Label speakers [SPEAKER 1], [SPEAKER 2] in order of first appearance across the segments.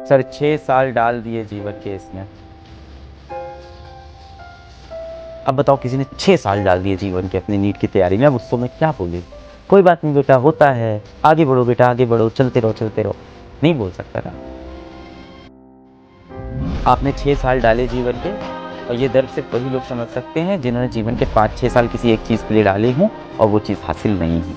[SPEAKER 1] Sir 6 साल डाल दिए जीवन के इसमें। अब बताओ किसी ने 6 साल डाल दिए जीवन के अपनी नीट की तैयारी में, अब उसको मैं क्या बोलूँ? कोई बात नहीं बेटा, होता है, आगे बढ़ो बेटा, आगे बढ़ो, चलते रहो चलते रहो, नहीं बोल सकता ना। आपने 6 साल डाले जीवन के, और ये दर्द सिर्फ वही लोग समझ सकते हैं जिन्होंने जीवन के 5-6 साल किसी एक चीज़ के लिए डाले हों और वो चीज़ हासिल नहीं हुई।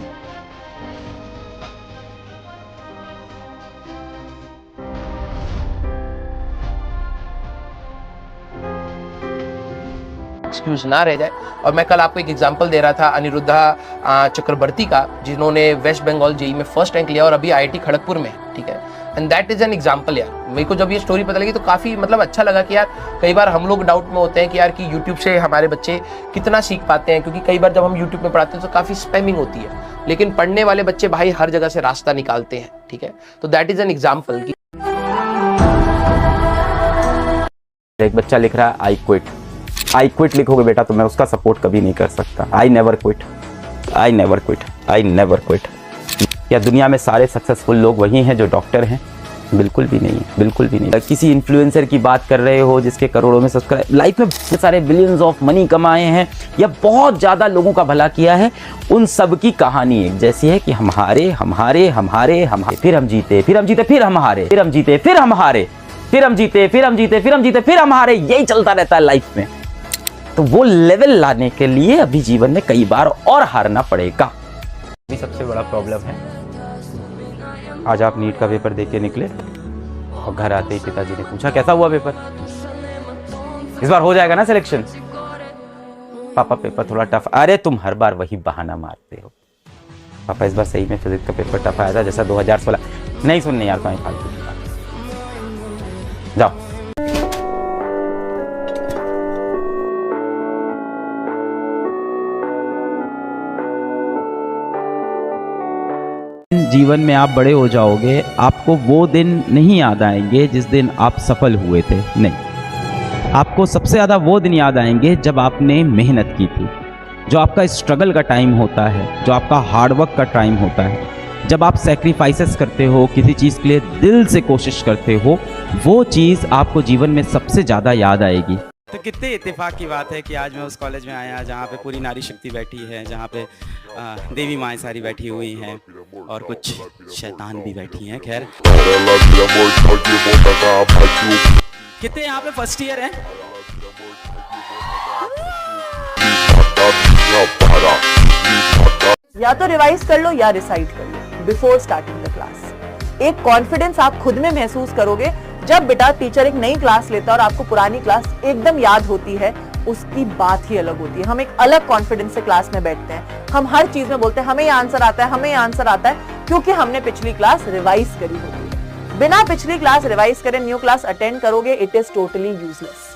[SPEAKER 2] एक्सक्यूज ना रह जाए। और मैं कल आपको एक एग्जांपल दे रहा था अनिरुद्धा चक्रवर्ती का, जिन्होंने वेस्ट बंगाल जेई में फर्स्ट रैंक लिया और अभी आईआईटी खड़गपुर में, ठीक है। And that is an example यार। मेरे को जब ये स्टोरी पता लगी तो काफी मतलब अच्छा लगा कि यार कई बार हम लोग डाउट में होते हैं कि यार कि यूट्यूब से हमारे बच्चे कितना सीख पाते हैं, क्योंकि कई बार जब हम यूट्यूब में पढ़ाते हैं तो काफी स्पैमिंग होती है, लेकिन पढ़ने वाले बच्चे भाई हर जगह से रास्ता निकालते हैं, ठीक है। तो दैट इज एन एग्जाम्पल।
[SPEAKER 1] एक बच्चा लिख रहा है आई क्विट लिखोगे बेटा तो मैं उसका सपोर्ट कभी नहीं कर सकता। I never quit. या दुनिया में सारे सक्सेसफुल लोग वही हैं जो डॉक्टर हैं? बिल्कुल भी नहीं। किसी इन्फ्लुएंसर की बात कर रहे हो जिसके करोड़ों में सब्सक्राइब, लाइफ में बहुत सारे बिलियंस ऑफ मनी कमाए हैं या बहुत ज़्यादा लोगों का भला किया है, उन सब की कहानी एक जैसी है कि हम हारे, फिर हम जीते, फिर हम हारे, यही चलता रहता है लाइफ में। तो वो लेवल लाने के लिए अभी जीवन में कई बार और हारना पड़ेगा। अभी सबसे बड़ा प्रॉब्लम है, आज आप नीट का पेपर देके निकले और घर आते ही पिताजी ने पूछा कैसा हुआ पेपर, इस बार हो जाएगा ना सिलेक्शन? पापा पेपर थोड़ा टफ। अरे तुम हर बार वही बहाना मारते हो। पापा इस बार सही में फिजिक्स का पेपर टफ आया था जैसा 2016। नहीं सुनने यार तुम्हारी फालतू की बात, जाओ। जीवन में आप बड़े हो जाओगे, आपको वो दिन नहीं याद आएंगे जिस दिन आप सफल हुए थे, नहीं। आपको सबसे ज़्यादा वो दिन याद आएंगे जब आपने मेहनत की थी, जो आपका स्ट्रगल का टाइम होता है, जो आपका हार्डवर्क का टाइम होता है, जब आप सैक्रिफाइसेस करते हो, किसी चीज़ के लिए दिल से कोशिश करते हो, वो चीज़ आपको जीवन में सबसे ज़्यादा याद आएगी।
[SPEAKER 3] तो कितने इत्तेफाक की बात है कि आज मैं उस कॉलेज में आया जहाँ पे पूरी नारी शक्ति बैठी है, जहाँ पे देवी माएँ सारी बैठी हुई हैं और कुछ शैतान भी बैठी हैं। खैर, कितने यहाँ पे फर्स्ट ईयर हैं?
[SPEAKER 4] या तो रिवाइज कर लो या रिसाइट कर लो बिफोर स्टार्टिंग द क्लास। एक कॉन्फिडेंस आप खुद में महसूस करोगे जब बेटा टीचर एक नई क्लास लेता है और आपको पुरानी क्लास एकदम याद होती है, उसकी बात ही अलग होती है। हम एक अलग कॉन्फिडेंस से क्लास में बैठते हैं, हम हर चीज में बोलते हैं हमें ये आंसर आता है, क्योंकि हमने पिछली क्लास रिवाइज करी होती है। बिना पिछली क्लास रिवाइज करे न्यू क्लास अटेंड करोगे, इट इज टोटली यूजलेस।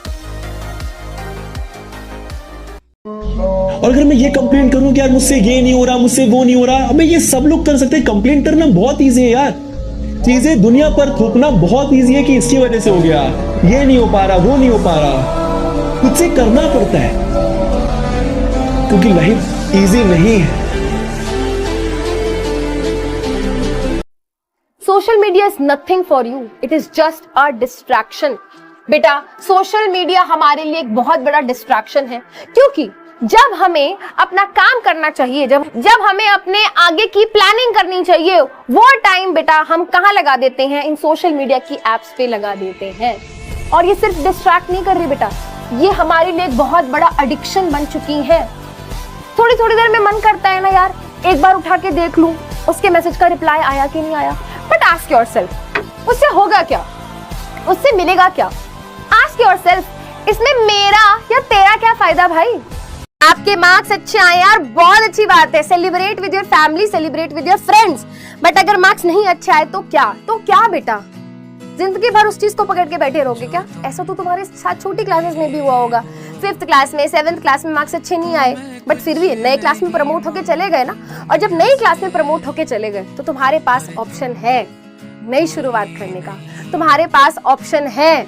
[SPEAKER 5] और अगर मैं ये कंप्लेन करूं कि यार मुझसे ये नहीं हो रहा, मुझसे वो नहीं हो रहा, अबे ये सब लोग कर सकते हैं। कंप्लेन करना बहुत ईजी है यार, चीजें दुनिया पर थोपना बहुत ईजी है कि इसकी वजह से हो गया, ये नहीं हो पा रहा, वो नहीं हो पा रहा। खुद से करना पड़ता है क्योंकि लाइफ ईजी नहीं है।
[SPEAKER 6] Social media is nothing for you, it is just a distraction. बेटा, सोशल मीडिया हमारे लिए एक बहुत बड़ा डिस्ट्रैक्शन है, क्योंकि जब हमें अपना काम करना चाहिए, जब हमें अपने आगे की प्लानिंग करनी चाहिए, वो टाइम बेटा हम कहाँ लगा देते हैं? इन सोशल मीडिया की एप्स पे लगा देते हैं। और ये सिर्फ डिस्ट्रैक्ट नहीं कर रही बेटा, ये हमारे लिए एक बहुत बड़ा एडिक्शन बन चुकी है। थोड़ी थोड़ी देर में मन करता है ना यार, एक बार उठा के देख लूं उसके मैसेज का रिप्लाई आया कि नहीं आया। बट आस्क योरसेल्फ, उससे होगा क्या? उससे मिलेगा क्या? आस्क योरसेल्फ, इसमें मेरा या तेरा क्या फायदा भाई? आपके मार्क्स अच्छे आए यार, बहुत अच्छी बात है, celebrate with your family, celebrate with your friends. But अगर मार्क्स नहीं अच्छे आए तो क्या बेटा? जिंदगी भर उस चीज को पकड़ के बैठे रहोगे क्या? ऐसा तो तुम्हारे साथ छोटी क्लासेस में भी हुआ होगा। 5th क्लास में, 7th क्लास में मार्क्स अच्छे नहीं आए, बट फिर भी नए क्लास में प्रमोट होके चले गए ना। और जब नई क्लास में प्रमोट होके चले गए तो तुम्हारे पास ऑप्शन है नई शुरुआत करने का, तुम्हारे पास ऑप्शन है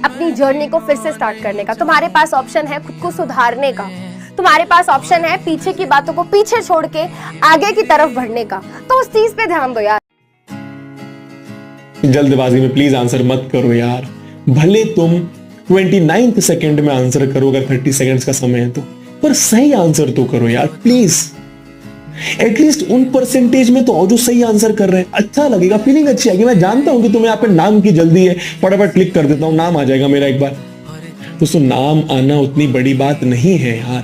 [SPEAKER 6] अपनी जर्नी को फिर से स्टार्ट करने का, तुम्हारे पास ऑप्शन है खुद को सुधारने का, तुम्हारे पास ऑप्शन है पीछे की बातों को पीछे छोड़ के आगे की तरफ बढ़ने का। तो उस चीज पे ध्यान दो यार।
[SPEAKER 5] जल्दबाजी में प्लीज आंसर मत करो यार, भले तुम 29th सेकंड में आंसर करो अगर 30 सेकंड्स का समय है तो, पर सही आंसर तो करो यार प्लीज। एटलीस्ट उन परसेंटेज में तो और जो सही आंसर कर रहे हैं, अच्छा लगेगा, फीलिंग अच्छी आएगी। मैं जानता हूं कि तुम्हें यहाँ पे नाम की जल्दी है, फटाफट क्लिक कर देता हूं, नाम आ जाएगा मेरा एक बार। दोस्तों नाम आना उतनी बड़ी बात नहीं है यार,